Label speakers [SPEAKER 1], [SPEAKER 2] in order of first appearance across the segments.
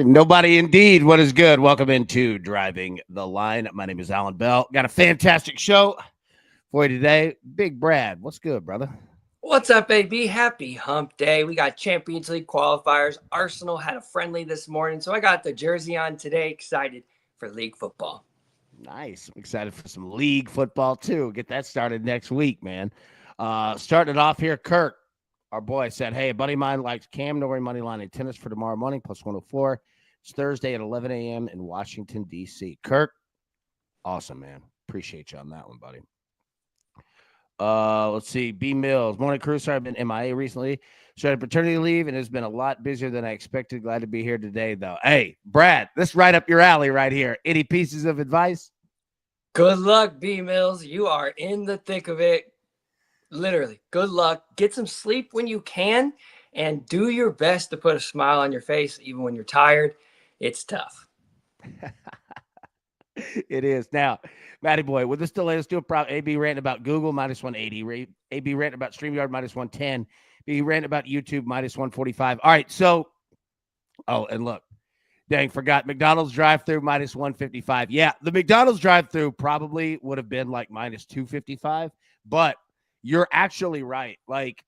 [SPEAKER 1] Nobody indeed. What is good? Welcome into Driving the Line. My name is Alan Bell. Got a fantastic show for you today. Big Brad, what's good, brother?
[SPEAKER 2] What's up, AB? Happy hump day. We got Champions League qualifiers. Arsenal had a friendly this morning, so I got the jersey on today. Excited for league football.
[SPEAKER 1] Nice. I'm excited for some league football, too. Get that started next week, man. Starting it off here, Kirk, our boy, said, hey, a buddy of mine likes Cam Norrie money line in tennis for tomorrow morning, plus 104. It's Thursday at 11 a.m. in Washington, D.C. Kirk, awesome, man. Appreciate you on that one, buddy. Let's see. B Mills. Morning crew. Sorry, I've been MIA recently. Started paternity leave and has been a lot busier than I expected. Glad to be here today, though. Hey, Brad, this is right up your alley right here. Any pieces of advice?
[SPEAKER 2] Good luck, B Mills. You are in the thick of it. Literally, good luck. Get some sleep when you can and do your best to put a smile on your face, even when you're tired. It's tough.
[SPEAKER 1] It is. Now, Matty boy, with this delay, let's do a prop. AB ranting about Google minus 180. AB ranting about StreamYard minus 110. B ranting about YouTube minus 145. All right. So, and look, dang, forgot McDonald's drive-through minus 155. Yeah, the McDonald's drive-through probably would have been like minus 255, but you're actually right. Like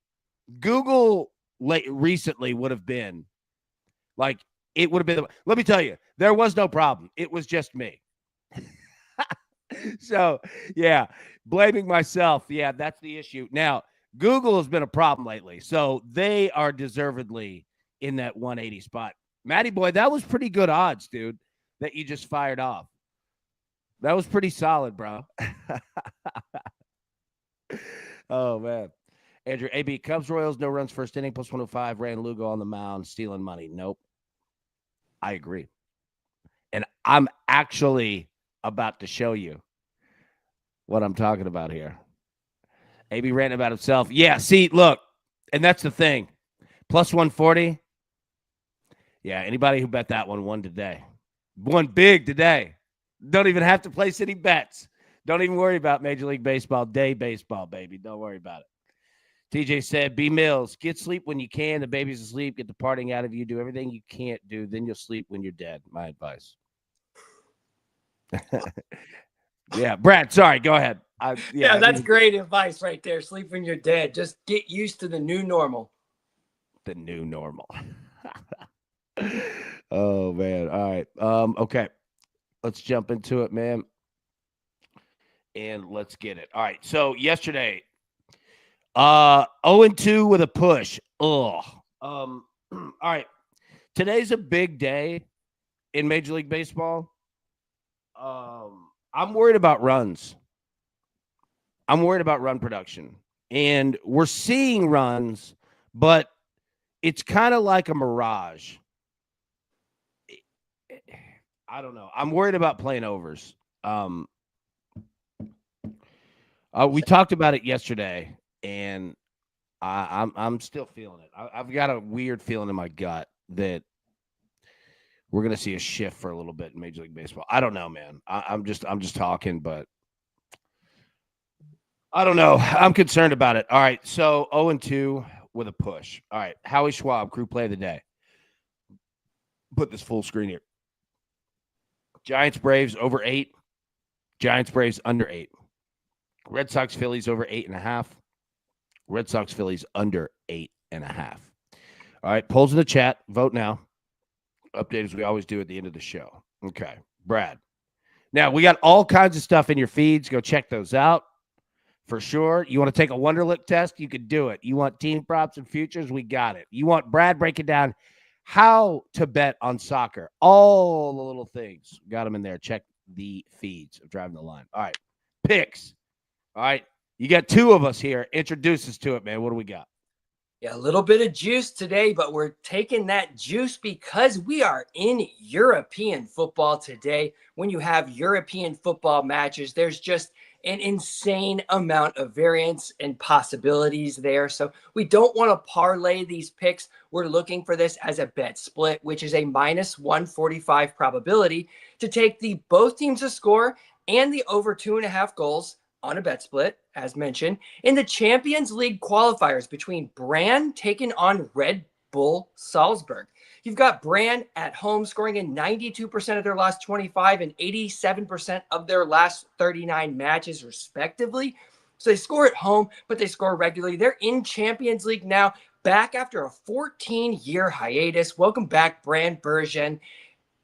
[SPEAKER 1] Google recently would have been like, it would have been, let me tell you, there was no problem. It was just me. So, yeah, blaming myself. Yeah, that's the issue. Now, Google has been a problem lately. So they are deservedly in that 180 spot. Matty boy, that was pretty good odds, dude, that you just fired off. That was pretty solid, bro. Oh, man. Andrew, AB, Cubs Royals, no runs first inning, plus 105. Ran Lugo on the mound, stealing money. Nope. I agree. And I'm actually about to show you what I'm talking about here. AB ranting about himself. Yeah, see, look, and that's the thing. Plus 140. Yeah, anybody who bet that one won today. Won big today. Don't even have to place any bets. Don't even worry about Major League Baseball, day baseball, baby. Don't worry about it. TJ said, B Mills, get sleep when you can. The baby's asleep. Get the partying out of you. Do everything you can't do. Then you'll sleep when you're dead. My advice. Yeah, Brad, sorry. Go ahead.
[SPEAKER 2] Yeah, that's great advice right there. Sleep when you're dead. Just get used to the new normal.
[SPEAKER 1] The new normal. Oh, man. All right. Okay. Let's jump into it, man. And let's get it. All right. So yesterday, 0-2 with a push. Ugh. All right. Today's a big day in Major League Baseball. I'm worried about runs. I'm worried about run production. And we're seeing runs, but it's kind of like a mirage. I don't know. I'm worried about playing overs. We talked about it yesterday, and I'm still feeling it. I've got a weird feeling in my gut that we're going to see a shift for a little bit in Major League Baseball. I don't know, man. I'm just talking, but I don't know. I'm concerned about it. All right, so 0-2 with a push. All right, Howie Schwab, crew play of the day. Put this full screen here. Giants Braves over 8. Giants Braves under 8. Red Sox Phillies over 8.5. Red Sox Phillies under 8.5. All right, polls in the chat. Vote now. Update as we always do at the end of the show. Okay, Brad. Now, we got all kinds of stuff in your feeds. Go check those out for sure. You want to take a Wonderlic test? You could do it. You want team props and futures? We got it. You want Brad breaking down how to bet on soccer? All the little things. Got them in there. Check the feeds of Driving the Line. All right, picks. All right, you got two of us here. Introduce us to it, man. What do we got?
[SPEAKER 2] Yeah, a little bit of juice today, but we're taking that juice because we are in European football today. When you have European football matches, there's just an insane amount of variance and possibilities there. So we don't want to parlay these picks. We're looking for this as a bet split, which is a minus 145 probability to take the both teams to score and the over 2.5 goals on a bet split, as mentioned, in the Champions League qualifiers between Brann taking on Red Bull Salzburg. You've got Brand at home scoring in 92% of their last 25 and 87% of their last 39 matches, respectively. So they score at home, but they score regularly. They're in Champions League now, back after a 14-year hiatus. Welcome back, Brand Bergen.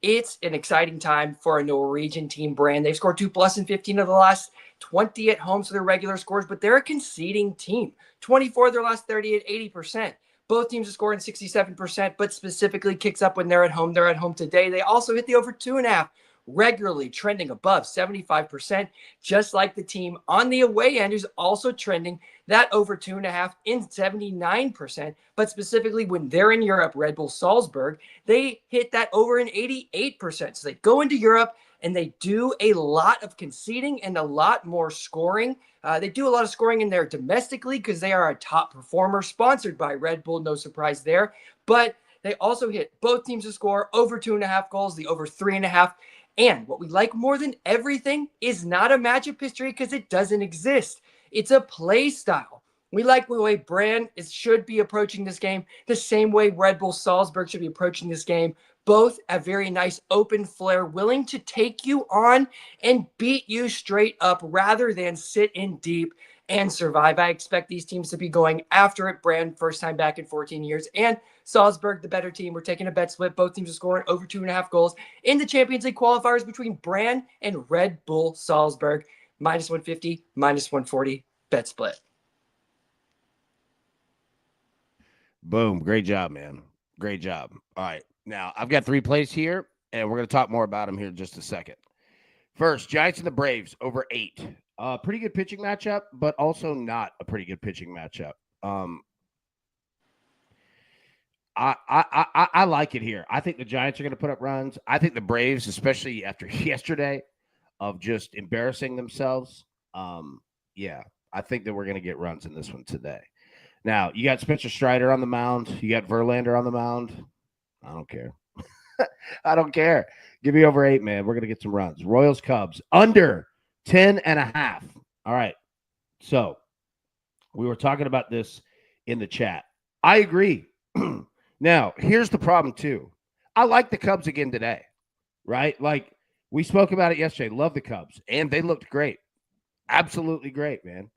[SPEAKER 2] It's an exciting time for a Norwegian team. Brand. They've scored 2+ in 15 of the last 20 at home, so they're regular scores, but they're a conceding team. 24 of their last 30 at 80%. Both teams are scoring 67%, but specifically kicks up when they're at home. They're at home today. They also hit the over 2.5 regularly, trending above 75%, just like the team on the away end who's also trending that over 2.5 in 79%. But specifically when they're in Europe, Red Bull Salzburg, they hit that over in 88%. So they go into Europe and they do a lot of conceding and a lot more scoring. They do a lot of scoring in their domestic league because they are a top performer, sponsored by Red Bull, no surprise there. But they also hit both teams to score over 2.5 goals, the over 3.5. And what we like more than everything is not a matchup history because it doesn't exist. It's a play style. We like the way Brand should be approaching this game, the same way Red Bull Salzburg should be approaching this game. Both a very nice open flair, willing to take you on and beat you straight up rather than sit in deep and survive. I expect these teams to be going after it. Brand, first time back in 14 years, and Salzburg, the better team. We're taking a bet split. Both teams are scoring over 2.5 goals in the Champions League qualifiers between Brand and Red Bull Salzburg. -150, -140, bet split.
[SPEAKER 1] Boom. Great job, man. Great job. All right. Now, I've got 3 plays here, and we're going to talk more about them here in just a second. First, Giants and the Braves over 8. Pretty good pitching matchup, but also not a pretty good pitching matchup. I like it here. I think the Giants are going to put up runs. I think the Braves, especially after yesterday of just embarrassing themselves, yeah, I think that we're going to get runs in this one today. Now, you got Spencer Strider on the mound. You got Verlander on the mound. I don't care. I don't care. Give me over 8, man. We're going to get some runs. Royals, Cubs, under 10.5. All right. So we were talking about this in the chat. I agree. Now, here's the problem, too. I like the Cubs again today, right? Like, we spoke about it yesterday. Love the Cubs, and they looked great. Absolutely great, man.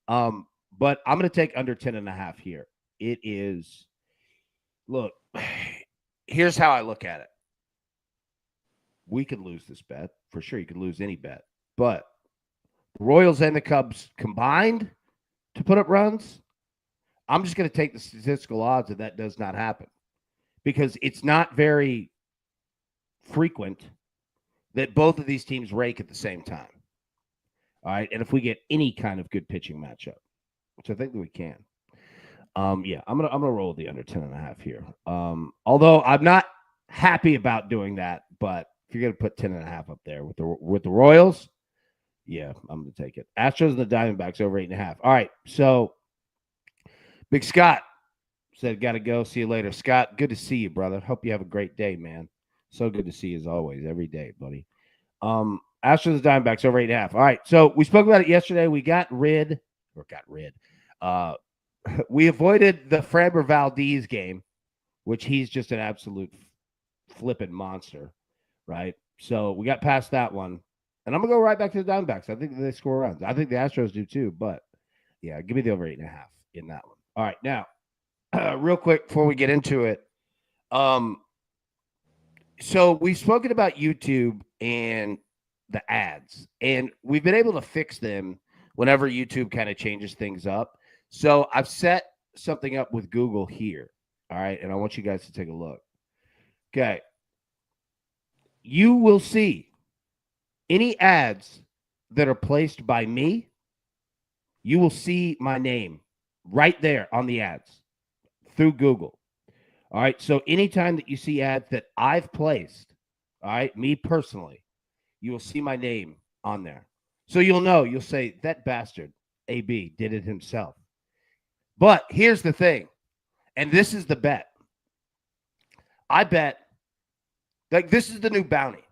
[SPEAKER 1] But I'm going to take under 10.5 here. It is, look, here's how I look at it. We could lose this bet. For sure, you could lose any bet. But the Royals and the Cubs combined to put up runs, I'm just going to take the statistical odds that does not happen. Because it's not very frequent that both of these teams rake at the same time. All right. And if we get any kind of good pitching matchup, which I think that we can. Yeah, I'm gonna roll the under 10.5 here. Although I'm not happy about doing that, but if you're gonna put 10.5 up there with the Royals, yeah, I'm gonna take it. Astros and the Diamondbacks over 8.5. All right, so Big Scott said, "Gotta go. See you later, Scott. Good to see you, brother. Hope you have a great day, man. So good to see you as always, every day, buddy." Astros and the Diamondbacks over 8.5. All right, so we spoke about it yesterday. We got rid. We avoided the Framber Valdez game, which he's just an absolute flipping monster, right? So we got past that one. And I'm going to go right back to the Diamondbacks. I think they score runs. I think the Astros do too, but yeah, give me the over 8.5 in that one. All right, now, real quick before we get into it. So we've spoken about YouTube and the ads, and we've been able to fix them whenever YouTube kind of changes things up. So I've set something up with Google here. All right. And I want you guys to take a look. Okay. You will see any ads that are placed by me. You will see my name right there on the ads through Google. All right. So anytime that you see ads that I've placed, all right, me personally, you will see my name on there. So you'll say that bastard AB did it himself. But here's the thing, and this is the bet. I bet, like, this is the new bounty.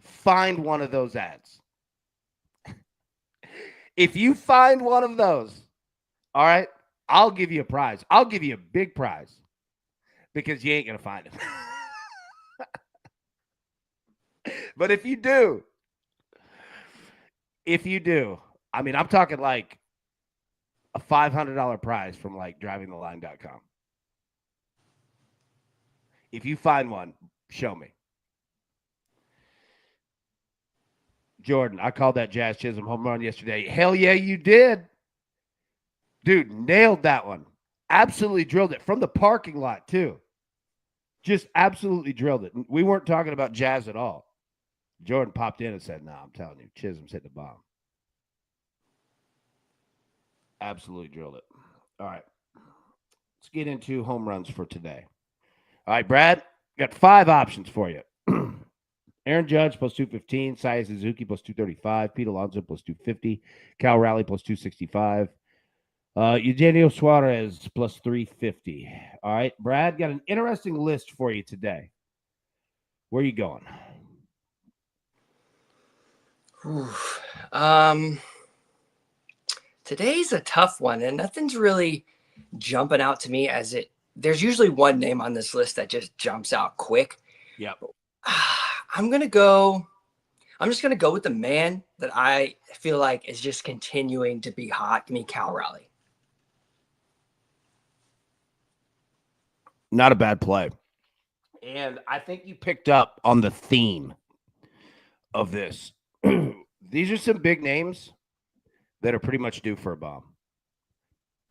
[SPEAKER 1] Find one of those ads. If you find one of those, all right, I'll give you a prize. I'll give you a big prize. because you ain't going to find him. But if you do, I mean, I'm talking like a $500 prize from like drivingtheline.com. If you find one, show me. Jordan, I called that Jazz Chisholm home run yesterday. Hell yeah, you did. Dude, nailed that one. Absolutely drilled it from the parking lot, too. Just absolutely drilled it. We weren't talking about Jazz at all. Jordan popped in and said, I'm telling you, Chisholm's hitting the bomb. Absolutely drilled it. All right. Let's get into home runs for today. All right, Brad, got 5 options for you. Aaron Judge plus 215, Seiya Suzuki plus 235, Pete Alonso plus 250, Cal Raleigh plus 265, Eugenio Suarez plus 350. All right, Brad, got an interesting list for you today. Where are you going?
[SPEAKER 2] Today's a tough one, and nothing's really jumping out to me as it. There's usually one name on this list that just jumps out quick.
[SPEAKER 1] Yep.
[SPEAKER 2] I'm gonna go. I'm just gonna go with the man that I feel like is just continuing to be hot. Give me Cal Raleigh.
[SPEAKER 1] Not a bad play. And I think you picked up on the theme of this. These are some big names that are pretty much due for a bomb.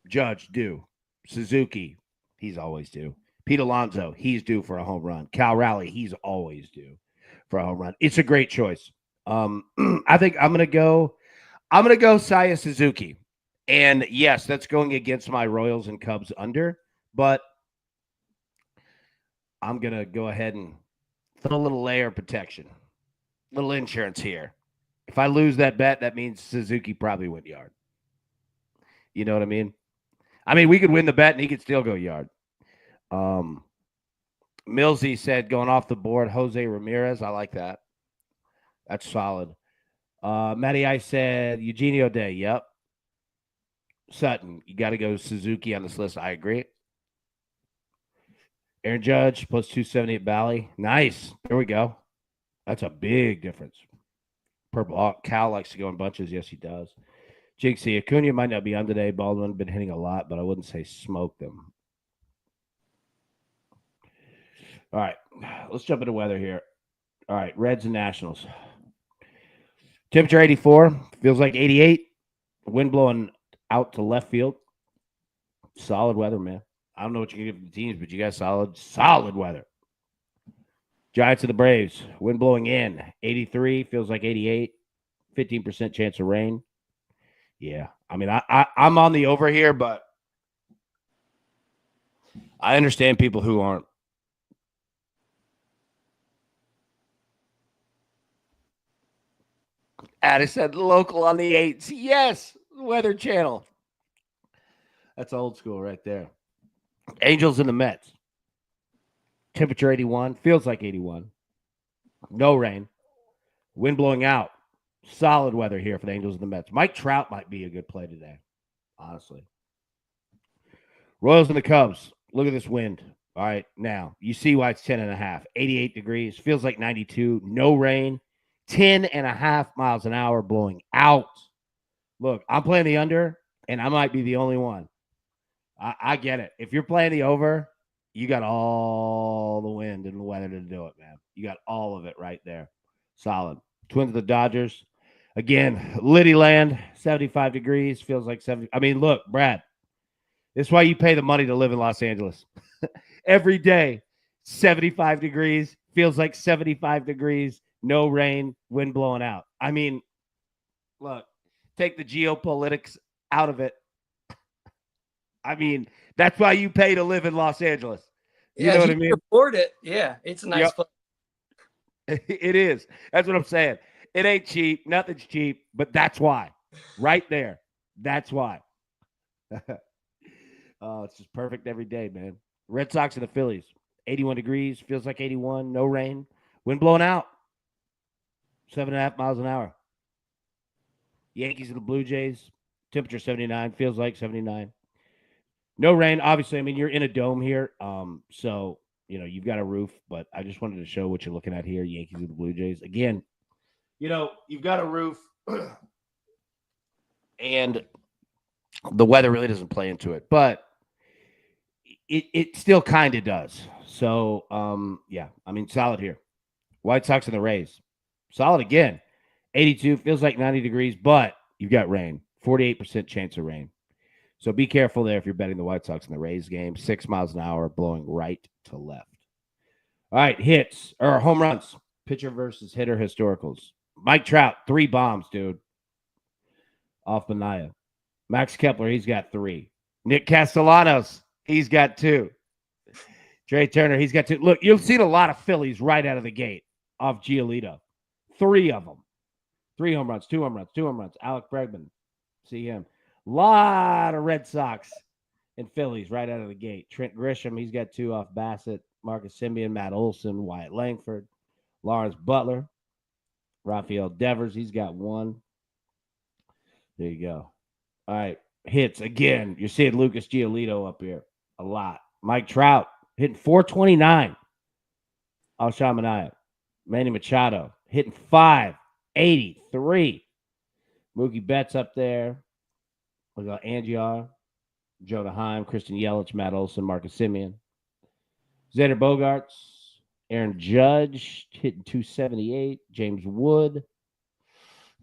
[SPEAKER 1] Judge, due. Suzuki, he's always due. Pete Alonso, he's due for a home run. Cal Raleigh, he's always due for a home run. It's a great choice. I think I'm gonna go Seiya Suzuki. And yes, that's going against my Royals and Cubs under, but I'm gonna go ahead and throw a little layer of protection, little insurance here. If I lose that bet, that means Suzuki probably went yard. You know what I mean? I mean, we could win the bet and he could still go yard. Millsy said going off the board, Jose Ramirez. I like that. That's solid. Matty I said Eugenio Day. Yep. Sutton, you got to go Suzuki on this list. I agree. Aaron Judge plus 270 at Bally. Nice. There we go. That's a big difference. Purple Cal likes to go in bunches. Yes, he does. Jinxie, Acuna might not be on today. Baldwin been hitting a lot, but I wouldn't say smoke them. All right. Let's jump into weather here. All right. Reds and Nationals. Temperature 84. Feels like 88. Wind blowing out to left field. Solid weather, man. I don't know what you can give the teams, but you got solid weather. Giants and the Braves. Wind blowing in. 83. Feels like 88. 15% chance of rain. Yeah. I mean, I'm on the over here, but I understand people who aren't. Addie said local on the 8s. Yes. Weather Channel. That's old school right there. Angels and the Mets. Temperature 81. Feels like 81. No rain. Wind blowing out. Solid weather here for the Angels and the Mets. Mike Trout might be a good play today, honestly. Royals and the Cubs. Look at this wind. All right, now you see why it's 10.5. 88 degrees. Feels like 92. No rain. 10.5 miles an hour blowing out. Look, I'm playing the under, and I might be the only one. I get it. If you're playing the over, you got all the wind and the weather to do it, man. You got all of it right there. Solid. Twins of the Dodgers. Again, Liddy Land, 75 degrees. Feels like 70. I mean, look, Brad, this is why you pay the money to live in Los Angeles. Every day, 75 degrees. Feels like 75 degrees. No rain, wind blowing out. I mean, look, take the geopolitics out of it. I mean, that's why you pay to live in Los Angeles. You know what I mean?
[SPEAKER 2] Afford it. Yeah, it's a nice place.
[SPEAKER 1] It is. That's what I'm saying. It ain't cheap. Nothing's cheap, but that's why. Right there. That's why. Oh, it's just perfect every day, man. Red Sox and the Phillies. 81 degrees. Feels like 81. No rain. Wind blowing out. 7.5 miles an hour. Yankees and the Blue Jays. Temperature 79. Feels like 79. No rain, obviously. I mean, you're in a dome here, so you've got a roof. But I just wanted to show what you're looking at here: Yankees with the Blue Jays. Again, you've got a roof, and the weather really doesn't play into it, but it still kind of does. So, yeah, I mean, solid here. White Sox and the Rays, solid again. 82 feels like 90 degrees, but you've got rain. 48% chance of rain. So be careful there if you're betting the White Sox in the Rays game. 6 miles an hour, blowing right to left. All right, hits or home runs. Pitcher versus hitter historicals. Mike Trout, 3 bombs, dude. Off Mania. Max Kepler, he's got 3. Nick Castellanos, he's got 2. Trey Turner, he's got 2. Look, you've seen a lot of Phillies right out of the gate off Giolito. 3 of them. 3 home runs, 2 home runs, 2 home runs. Alec Bregman, see him. Lot of Red Sox and Phillies right out of the gate. Trent Grisham, he's got 2 off Bassett. Marcus Semien, Matt Olson, Wyatt Langford, Lawrence Butler, Rafael Devers, he's got 1. There you go. All right, hits again. You're seeing Lucas Giolito up here a lot. Mike Trout hitting 429. Alshon Manaea. Manny Machado hitting 583. Mookie Betts up there. We got Angiar, Jonah Heim, Christian Yelich, Matt Olson, Marcus Semien. Xander Bogaerts, Aaron Judge hitting 278. James Wood.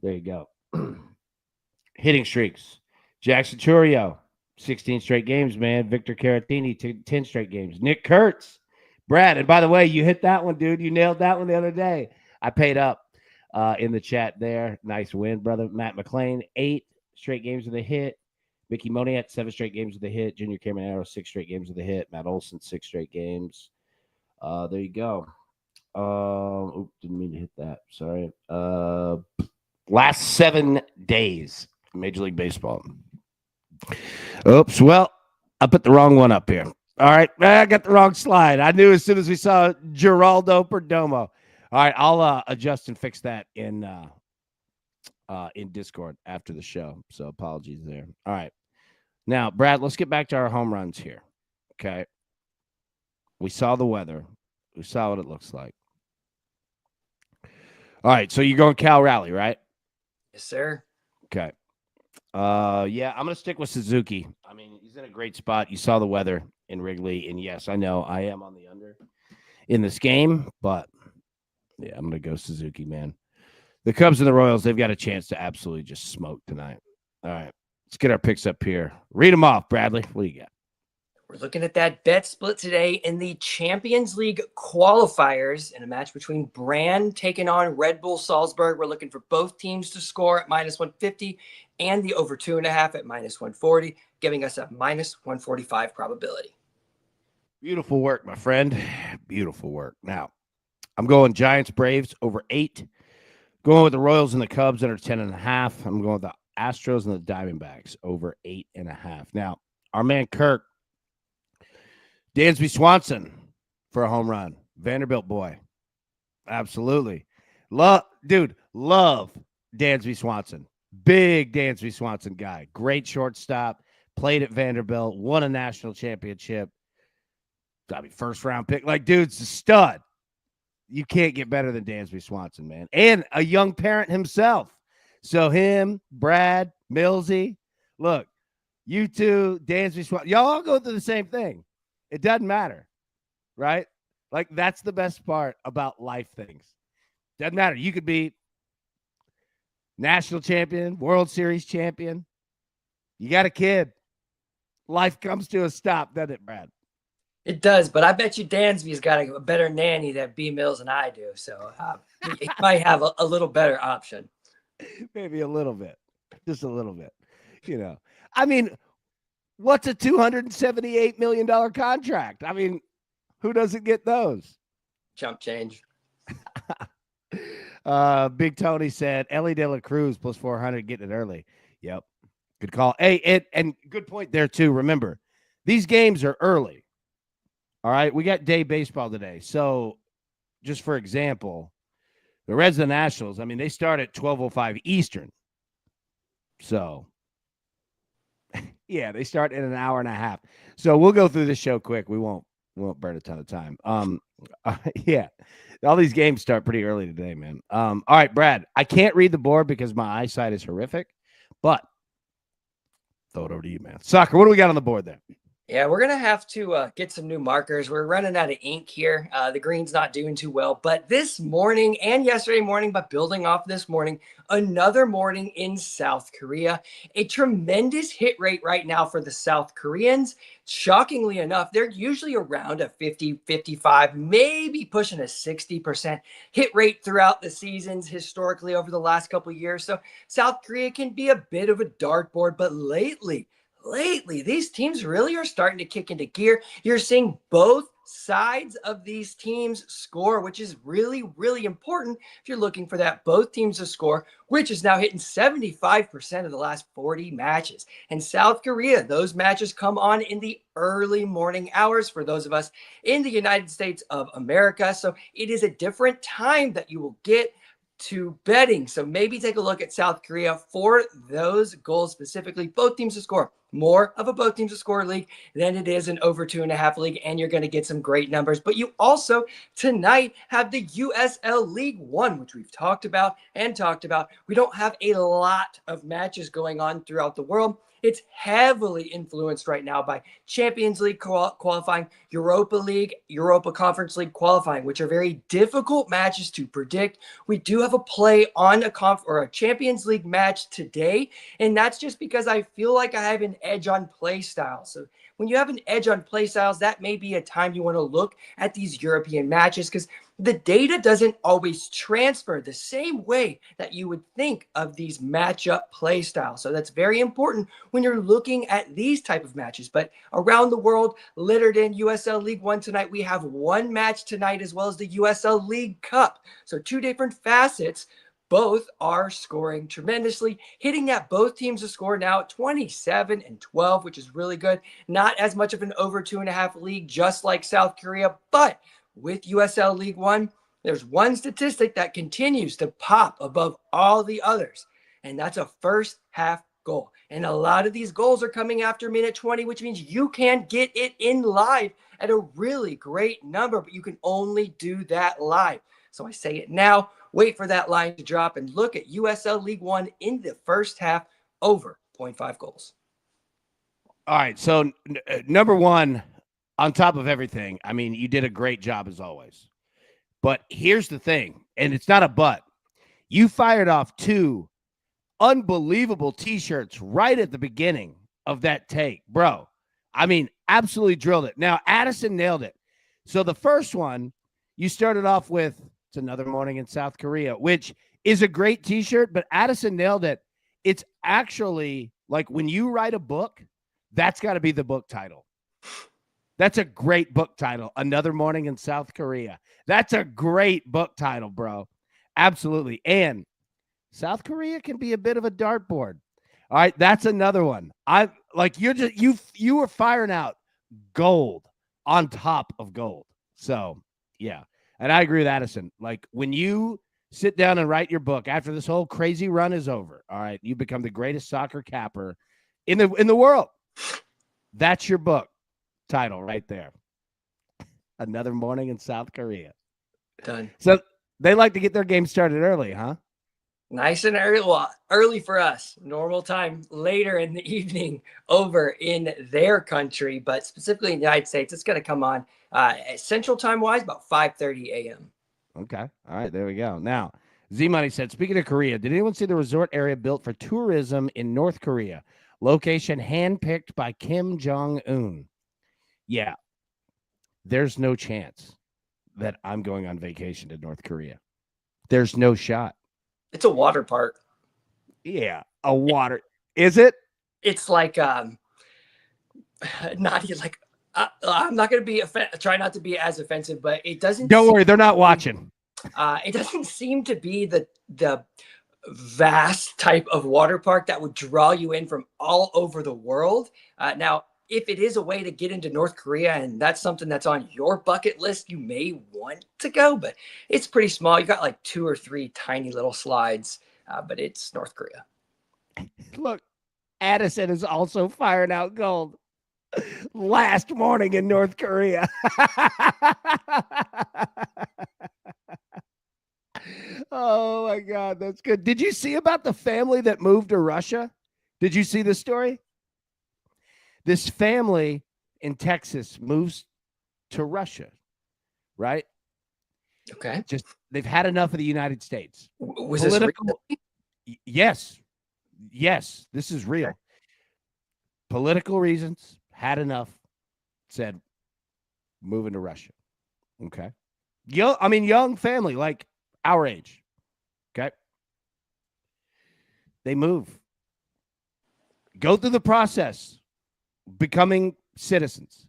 [SPEAKER 1] There you go. Hitting streaks. Jackson Churio, 16 straight games, man. Victor Caratini, 10 straight games. Nick Kurtz. Brad, and by the way, you hit that one, dude. You nailed that one the other day. I paid up in the chat there. Nice win, brother. Matt McClain, 8 straight games with a hit. Mickey Moniat, 7 straight games with a hit. Junior Caminero, 6 straight games with a hit. Matt Olson, 6 straight games. There you go. Didn't mean to hit that. Sorry. Last 7 days, Major League Baseball. Oops. Well, I put the wrong one up here. All right. I got the wrong slide. I knew as soon as we saw Geraldo Perdomo. All right. I'll adjust and fix that in Discord after the show. So apologies there. All right. Now, Brad, let's get back to our home runs here. Okay. We saw the weather. We saw what it looks like. All right. So you're going Cal Raleigh, right?
[SPEAKER 2] Yes, sir.
[SPEAKER 1] Okay. Yeah, I'm going to stick with Suzuki. I mean, he's in a great spot. You saw the weather in Wrigley. And yes, I know I am on the under in this game, but yeah, I'm going to go Suzuki, man. The Cubs and the Royals, they've got a chance to absolutely just smoke tonight. All right. Let's get our picks up here. Read them off, Bradley. What do you got?
[SPEAKER 2] We're looking at that bet split today in the Champions League qualifiers in a match between Brand taking on Red Bull Salzburg. We're looking for both teams to score at -150 and the over 2.5 at -140, giving us a -145 probability. Beautiful
[SPEAKER 1] work, my friend. Beautiful work. Now, I'm going Giants Braves over 8. Going with the Royals and the Cubs under 10.5. I'm going with the Astros and the Diamondbacks over 8.5. Now, our man Kirk, Dansby Swanson for a home run. Vanderbilt boy. Absolutely. Love Dansby Swanson. Big Dansby Swanson guy. Great shortstop. Played at Vanderbilt. Won a national championship. I mean, first round pick. Like, dude's a stud. You can't get better than Dansby Swanson, man. And a young parent himself. So him, Brad, Millsy. Look, you two, Dansby Swanson. Y'all all go through the same thing. It doesn't matter, right? Like, that's the best part about life things. Doesn't matter. You could be national champion, World Series champion. You got a kid. Life comes to a stop, doesn't it, Brad?
[SPEAKER 2] It does, but I bet you Dansby's got a better nanny than B. Mills and I do. So he might have a little better option.
[SPEAKER 1] Maybe a little bit. Just a little bit. I mean, what's a $278 million contract? I mean, who doesn't get those?
[SPEAKER 2] Chump change.
[SPEAKER 1] Big Tony said, Ellie De La Cruz plus 400, getting it early. Yep. Good call. Hey, and good point there, too. Remember, these games are early. All right. We got day baseball today. So, just for example, the Reds and the Nationals, I mean, they start at 12:05 Eastern. So, Yeah, they start in an hour and a half. So we'll go through this show quick. We won't burn a ton of time. Yeah, all these games start pretty early today, man. All right, Brad. I can't read the board because my eyesight is horrific, but throw it over to you, man. Soccer. What do we got on the board there?
[SPEAKER 2] Yeah, we're going to have to get some new markers. We're running out of ink here. The green's not doing too well. But this morning and yesterday morning, but building off this morning, another morning in South Korea. A tremendous hit rate right now for the South Koreans. Shockingly enough, they're usually around a 50, 55, maybe pushing a 60% hit rate throughout the seasons historically over the last couple of years. So South Korea can be a bit of a dartboard, but lately, these teams really are starting to kick into gear. You're seeing both sides of these teams score, which is really, really important if you're looking for that. Both teams to score, which is now hitting 75% of the last 40 matches. And South Korea, those matches come on in the early morning hours for those of us in the United States of America. So it is a different time that you will get to betting. So maybe take a look at South Korea for those goals specifically. Both teams to score. More of a both teams to score league than it is an over 2.5 league, and you're going to get some great numbers. But you also tonight have the USL League One, which we've talked about. We don't have a lot of matches going on throughout the world. It's heavily influenced right now by Champions League qualifying, Europa League, Europa Conference League qualifying, which are very difficult matches to predict. We do have a play on a Champions League match today, and that's just because I feel like I have an edge on play style. So when you have an edge on play styles, that may be a time you want to look at these European matches because the data doesn't always transfer the same way that you would think of these matchup play styles. So that's very important when you're looking at these type of matches. But around the world, littered in USL League One tonight, we have one match tonight as well as the USL League Cup. So two different facets. Both are scoring tremendously, hitting at both teams to score now at 27 and 12, which is really good. Not as much of an over 2.5 league, just like South Korea, but with USL League One, there's one statistic that continues to pop above all the others, and that's a first half goal. And a lot of these goals are coming after minute 20, which means you can get it in live at a really great number, but you can only do that live. So I say it now, wait for that line to drop and look at USL League One in the first half over 0.5 goals.
[SPEAKER 1] All right. So, number one, on top of everything, I mean, you did a great job as always. But here's the thing, and it's not a but. You fired off two unbelievable T-shirts right at the beginning of that take, bro. I mean, absolutely drilled it. Now, Addison nailed it. So the first one, you started off with "It's Another Morning in South Korea," which is a great T-shirt, but Addison nailed it. It's actually like when you write a book, that's got to be the book title. That's a great book title. "Another Morning in South Korea." That's a great book title, bro. Absolutely. And South Korea can be a bit of a dartboard. All right, that's another one. I like you were firing out gold on top of gold. So, yeah. And I agree with Addison. Like when you sit down and write your book after this whole crazy run is over, all right, you become the greatest soccer capper in the world. That's your book title right there. "Another Morning in South Korea."
[SPEAKER 2] Done.
[SPEAKER 1] So they like to get their game started early, huh?
[SPEAKER 2] Nice and early, well, early for us. Normal time later in the evening over in their country, but specifically in the United States, it's going to come on Central Time wise about 5:30 a.m.
[SPEAKER 1] Okay. All right. There we go. Now, Z Money said, speaking of Korea, did anyone see the resort area built for tourism in North Korea? Location handpicked by Kim Jong-un. Yeah. There's no chance that I'm going on vacation to North Korea. There's no shot.
[SPEAKER 2] It's a water park.
[SPEAKER 1] Yeah. A water. Is it?
[SPEAKER 2] It's like not like I'm not going to be try not to be as offensive, but it doesn't.
[SPEAKER 1] Don't worry, they're not watching.
[SPEAKER 2] It doesn't seem to be the vast type of water park that would draw you in from all over the world. Now, if it is a way to get into North Korea and that's something that's on your bucket list, you may want to go, but it's pretty small. You got like 2 or 3 tiny little slides, but it's North Korea.
[SPEAKER 1] Look, Addison is also firing out gold. Last morning in North Korea. Oh my God, that's good. Did you see about the family that moved to Russia? Did you see this story? This family in Texas moves to Russia, right?
[SPEAKER 2] Okay.
[SPEAKER 1] Just they've had enough of the United States.
[SPEAKER 2] Was this real?
[SPEAKER 1] Yes. Yes, this is real.
[SPEAKER 2] Okay.
[SPEAKER 1] Political reasons, had enough, said moving to Russia. Okay. Young family, like our age. Okay. They move. Go through the process, becoming citizens.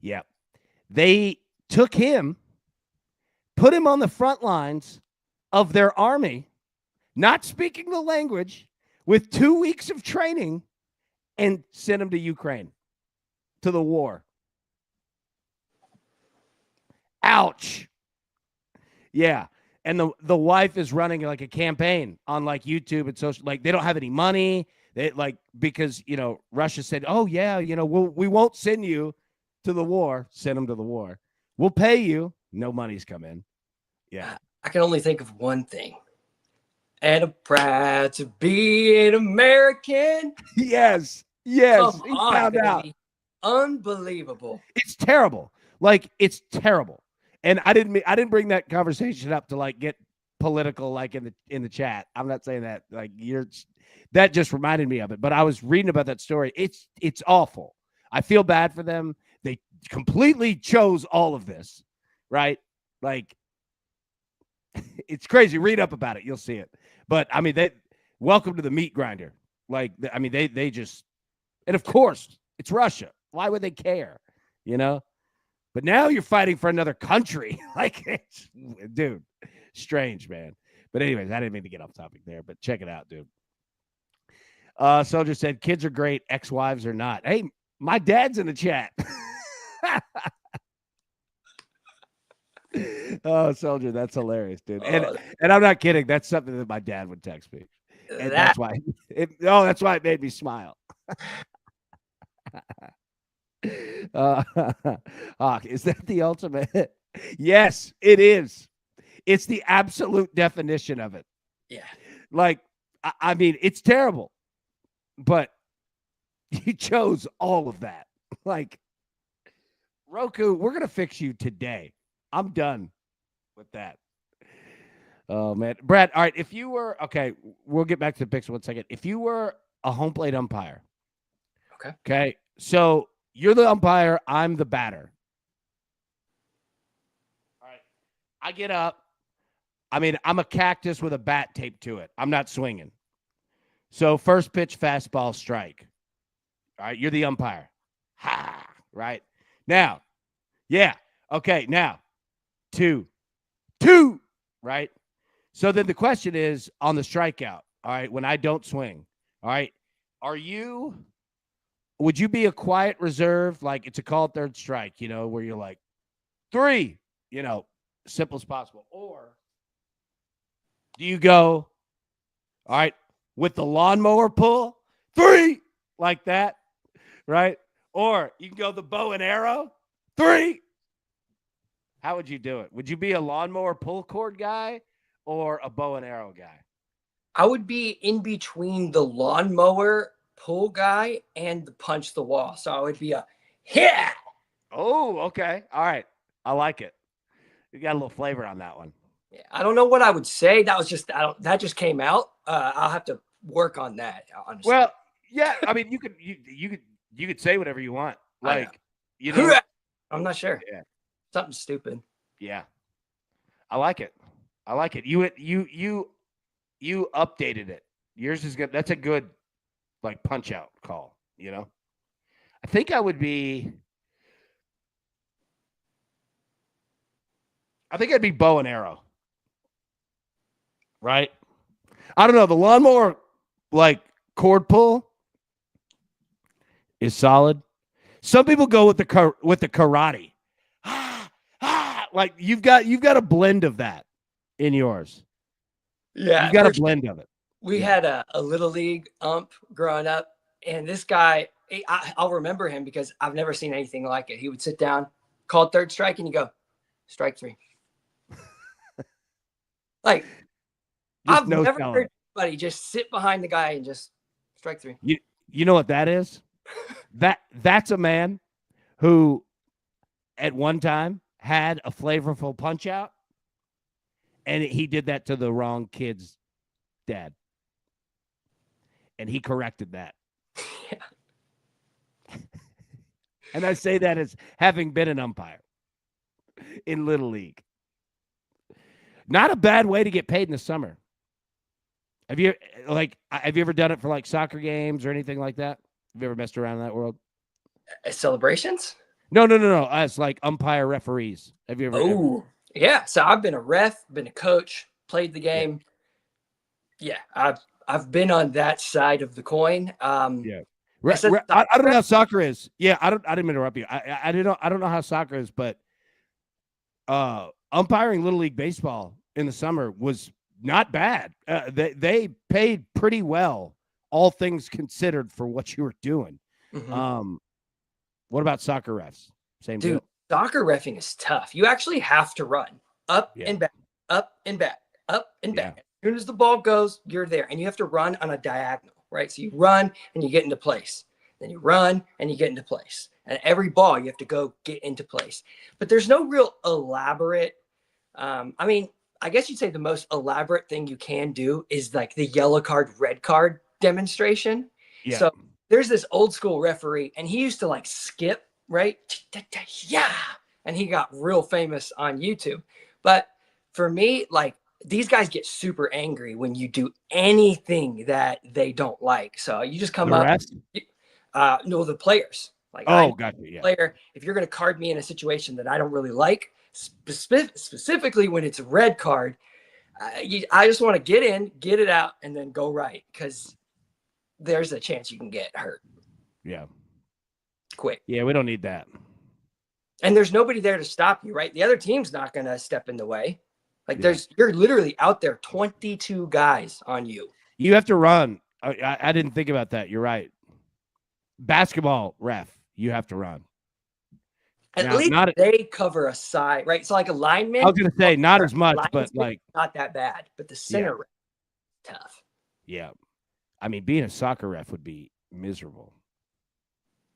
[SPEAKER 1] Yeah. They took him, put him on the front lines of their army, not speaking the language, with 2 weeks of training, and sent him to Ukraine, to the war. Ouch. Yeah. And the wife is running like a campaign on like YouTube and social. Like they don't have any money. They like because Russia said, "Oh yeah, we won't send you to the war. Send them to the war. We'll pay you. No money's come in." Yeah.
[SPEAKER 2] I can only think of one thing. And I'm proud to be an American.
[SPEAKER 1] Yes.
[SPEAKER 2] Come
[SPEAKER 1] He
[SPEAKER 2] on,
[SPEAKER 1] found
[SPEAKER 2] baby.
[SPEAKER 1] out.
[SPEAKER 2] Unbelievable.
[SPEAKER 1] It's terrible. Like it's terrible. And I didn't bring that conversation up to like get political like in the chat. I'm not saying that like that just reminded me of it. But I was reading about that story. It's awful. I feel bad for them. They completely chose all of this, right? Like it's crazy. Read up about it. You'll see it. But I mean, welcome to the meat grinder. Like I mean, they just, and of course it's Russia. Why would they care? But now you're fighting for another country. Like, dude, strange, man. But anyways, I didn't mean to get off topic there, but check it out, dude. Soldier said, kids are great, ex-wives are not. Hey, my dad's in the chat. Oh, Soldier, that's hilarious, dude. And I'm not kidding. That's something that my dad would text me. And that's why it made me smile. Hawk, is that the ultimate? Yes, it is. It's the absolute definition of it.
[SPEAKER 2] Yeah.
[SPEAKER 1] Like, I mean, it's terrible, but you chose all of that. Like, Roku, we're going to fix you today. I'm done with that. Oh, man. Brad, all right, if you were, okay, we'll get back to the picks in 1 second. If you were a home plate umpire, okay, so you're the umpire, I'm the batter. All right, I get up. I mean, I'm a cactus with a bat taped to it. I'm not swinging. So first pitch, fastball, strike. All right, you're the umpire. Ha, right? Now, yeah, okay, now, two, right? So then the question is on the strikeout, all right, when I don't swing, all right, would you be a quiet reserve, like it's a called third strike, where you're like, 3, simple as possible, or do you go, all right, with the lawnmower pull, 3, like that, right? Or you can go the bow and arrow, 3. How would you do it? Would you be a lawnmower pull cord guy or a bow and arrow guy?
[SPEAKER 2] I would be in between the lawnmower pull guy and the punch the wall. So I would be a hit.
[SPEAKER 1] Oh, okay. All right. I like it. You got a little flavor on that one.
[SPEAKER 2] Yeah, I don't know what I would say. That was just that just came out. I'll have to work on that. Honestly.
[SPEAKER 1] Well, yeah. I mean, you could say whatever you want. Like,
[SPEAKER 2] I'm not sure.
[SPEAKER 1] Yeah.
[SPEAKER 2] Something stupid.
[SPEAKER 1] Yeah. I like it. You updated it. Yours is good. That's a good like punch out call, I think I would be I'd be bow and arrow. Right? I don't know. The lawnmower like cord pull is solid. Some people go with the karate. Like you've got a blend of that in yours.
[SPEAKER 2] Yeah.
[SPEAKER 1] You've got a blend of it.
[SPEAKER 2] We
[SPEAKER 1] Yeah.
[SPEAKER 2] had a little league ump growing up, and this guy, I'll remember him because I've never seen anything like it. He would sit down, call third strike, and you go, strike three. Like,
[SPEAKER 1] Just
[SPEAKER 2] I've
[SPEAKER 1] no
[SPEAKER 2] never
[SPEAKER 1] selling.
[SPEAKER 2] heard anybody just sit behind the guy and just strike three.
[SPEAKER 1] You know what that is? That's a man who at one time had a flavorful punch out, and he did that to the wrong kid's dad. And he corrected that.
[SPEAKER 2] Yeah.
[SPEAKER 1] And I say that as having been an umpire in Little League. Not a bad way to get paid in the summer. Have you ever done it for like soccer games or anything like that? Have you ever messed around in that world?
[SPEAKER 2] Celebrations?
[SPEAKER 1] No. As like umpire referees. Have you ever?
[SPEAKER 2] Oh, yeah. So I've been a ref, been a coach, played the
[SPEAKER 1] Yeah.
[SPEAKER 2] game. Yeah, I've been on that side of the coin.
[SPEAKER 1] Yeah.
[SPEAKER 2] I said
[SPEAKER 1] I don't know how soccer is. Yeah, I didn't interrupt you. I don't know how soccer is, but umpiring Little League baseball in the summer was not bad. They paid pretty well, all things considered, for what you were doing.
[SPEAKER 2] Mhm.
[SPEAKER 1] What about soccer refs? Same
[SPEAKER 2] Dude,
[SPEAKER 1] deal.
[SPEAKER 2] soccer reffing is tough. You actually have to run up
[SPEAKER 1] Yeah.
[SPEAKER 2] and back, up and back, up and
[SPEAKER 1] Yeah.
[SPEAKER 2] back. As soon as the ball goes, you're there. And you have to run on a diagonal, right? So you run and you get into place. Then you run and you get into place. And every ball, you have to go get into place. But there's no real elaborate, I mean, I guess you'd say the most elaborate thing you can do is like the yellow card, red card demonstration.
[SPEAKER 1] Yeah.
[SPEAKER 2] So there's this old school referee, and he used to like skip, right? Yeah. And he got real famous on YouTube. But for me, like these guys get super angry when you do anything that they don't like. So you just
[SPEAKER 1] The
[SPEAKER 2] come up,
[SPEAKER 1] refs?
[SPEAKER 2] no, the players. Like
[SPEAKER 1] Oh,
[SPEAKER 2] I'm
[SPEAKER 1] gotcha. Yeah.
[SPEAKER 2] player, if you're going to card me in a situation that I don't really like, specifically when it's a red card, I just want to get in, get it out, and then go right because there's a chance you can get hurt
[SPEAKER 1] Yeah.
[SPEAKER 2] quick.
[SPEAKER 1] Yeah, we don't need that.
[SPEAKER 2] And there's nobody there to stop you, right? The other team's not going to step in the way. Like
[SPEAKER 1] Yeah.
[SPEAKER 2] you're literally out there, 22 guys on you.
[SPEAKER 1] You have to run. I didn't think about that. You're right. Basketball ref, you have to run.
[SPEAKER 2] At
[SPEAKER 1] Now,
[SPEAKER 2] least
[SPEAKER 1] not
[SPEAKER 2] they cover a side, right? So like a lineman,
[SPEAKER 1] I was going to say not as much, but like
[SPEAKER 2] not that bad, but the
[SPEAKER 1] yeah,
[SPEAKER 2] center tough.
[SPEAKER 1] yeah. I mean, being a soccer ref would be miserable.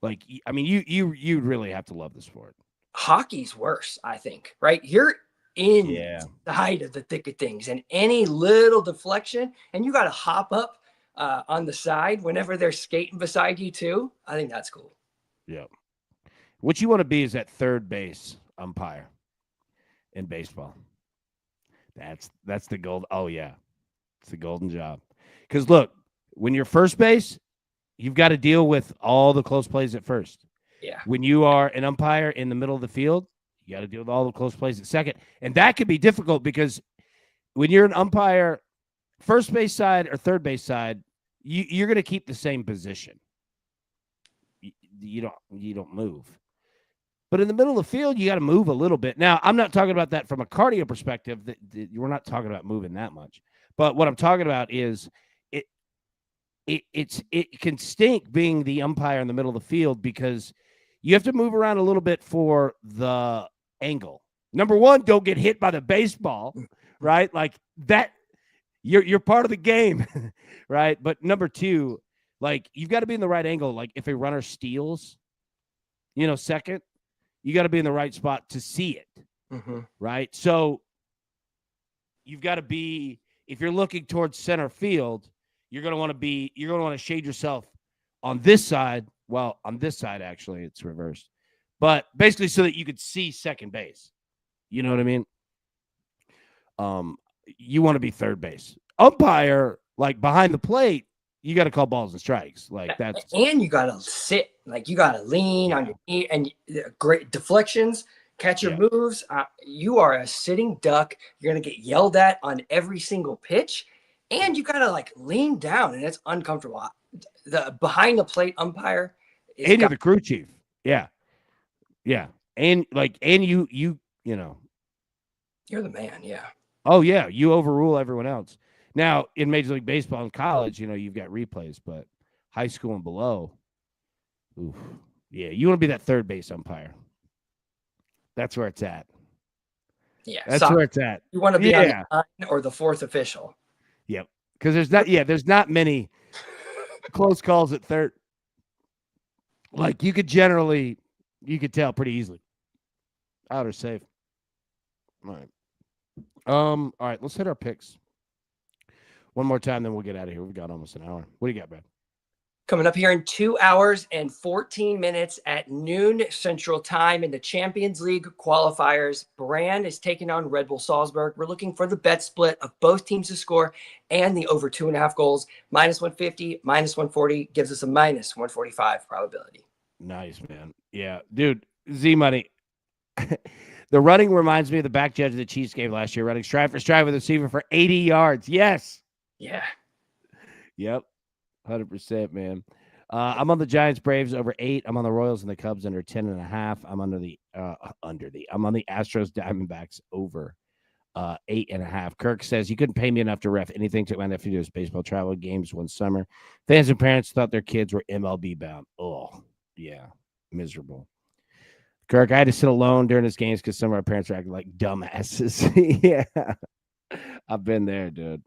[SPEAKER 1] Like, I mean, you really have to love the sport.
[SPEAKER 2] Hockey's worse, I think, right? You're
[SPEAKER 1] Yeah.
[SPEAKER 2] inside of the thick of things, and any little deflection, and you got to hop up on the side whenever they're skating beside you, too. I think that's cool.
[SPEAKER 1] Yeah. What you want to be is that third base umpire in baseball. That's the gold. Oh, yeah. It's the golden job. Because look, when you're first base, you've got to deal with all the close plays at first.
[SPEAKER 2] Yeah.
[SPEAKER 1] When you are an umpire in the middle of the field, you got to deal with all the close plays at second. And that could be difficult because when you're an umpire, first base side or third base side, you're going to keep the same position. You don't move. But in the middle of the field, you got to move a little bit. Now, I'm not talking about that from a cardio perspective. We're not talking about moving that much. But what I'm talking about is it can stink being the umpire in the middle of the field because you have to move around a little bit for the angle. Number one, don't get hit by the baseball, right? Like that, you're part of the game, right? But number two, like you've got to be in the right angle. Like if a runner steals, second, you got to be in the right spot to see it, right? So you've got to be, if you're looking towards center field, you're going to want to shade yourself on this side. Well, on this side, actually, it's reversed. But basically so that you could see second base. You know what I mean? You want to be third base. Umpire, like behind the plate, you got to call balls and strikes. Like that's
[SPEAKER 2] and you gotta sit, like you gotta lean on your knee, and great deflections, catch your moves. You are a sitting duck. You're gonna get yelled at on every single pitch, and you gotta like lean down, and it's uncomfortable. The behind the plate umpire is
[SPEAKER 1] and you're the crew chief. Yeah, and you know,
[SPEAKER 2] you're the man. Yeah.
[SPEAKER 1] oh yeah, you overrule everyone else. Now, in Major League Baseball and college, you've got replays, but high school and below, oof, yeah, you want to be that third base umpire. That's where it's at.
[SPEAKER 2] Yeah,
[SPEAKER 1] That's where it's at.
[SPEAKER 2] You want to be on the line or the fourth official.
[SPEAKER 1] Yep. Because there's not many close calls at third. Like you could tell pretty easily. Out or safe. All right. All right, let's hit our picks. One more time, then we'll get out of here. We've got almost an hour. What do you got, Brad?
[SPEAKER 2] Coming up here in 2 hours and 14 minutes at noon Central Time in the Champions League qualifiers, Brand is taking on Red Bull Salzburg. We're looking for the bet split of both teams to score and the over 2.5 goals. -150, -140 gives us a -145 probability.
[SPEAKER 1] Nice, man. Yeah, dude, Z-Money. The running reminds me of the back judge of the Chiefs game last year, running stride for stride with the receiver for 80 yards. Yes.
[SPEAKER 2] Yeah.
[SPEAKER 1] Yep. 100%, man. I'm on the Giants Braves over 8. I'm on the Royals and the Cubs under 10.5. I'm on the Astros Diamondbacks over 8.5. Kirk says you couldn't pay me enough to ref anything to my nephew's baseball travel games one summer. Fans and parents thought their kids were MLB bound. Oh, yeah. Miserable. Kirk, I had to sit alone during his games because some of our parents were acting like dumbasses. Yeah. I've been there, dude.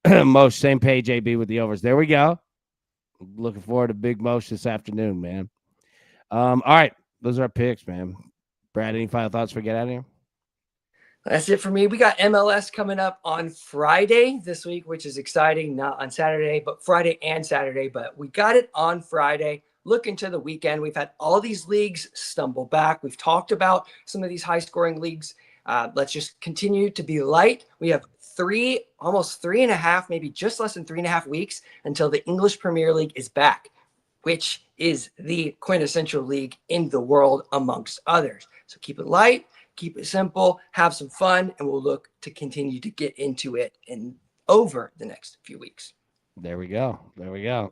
[SPEAKER 1] Mosh, same page, AB with the overs. There we go. Looking forward to Big Mosh this afternoon, man. All right. Those are our picks, man. Brad, any final thoughts before we get out of here?
[SPEAKER 2] That's it for me. We got MLS coming up on Friday this week, which is exciting. Not on Saturday, but Friday and Saturday. But we got it on Friday. Look into the weekend. We've had all these leagues stumble back. We've talked about some of these high-scoring leagues. Let's just continue to be light. We have almost 3.5, maybe just less than 3.5 weeks until the English Premier League is back, which is the quintessential league in the world amongst others. So keep it light, keep it simple, have some fun, and we'll look to continue to get into it over the next few weeks.
[SPEAKER 1] There we go.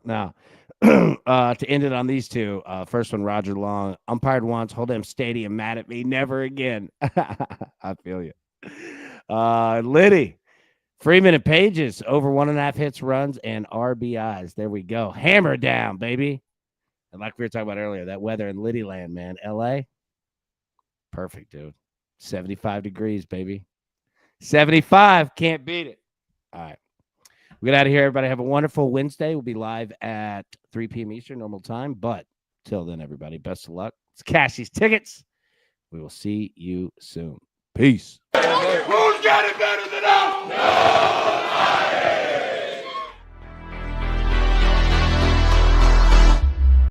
[SPEAKER 1] Now, to end it on these two, first one, Roger Long, umpired once, Hold'em Stadium, mad at me, never again. I feel you. Liddy, Freeman and Pages, over 1.5 hits, runs, and RBIs. There we go. Hammer down, baby. And like we were talking about earlier, that weather in Liddy land, man. LA, perfect, dude. 75 degrees, baby. 75, can't beat it. All right. We get out of here, everybody. Have a wonderful Wednesday. We'll be live at 3 p.m. Eastern, normal time. But till then, everybody, best of luck. Let's cash these tickets. We will see you soon. Peace. Who's got it better than us? No!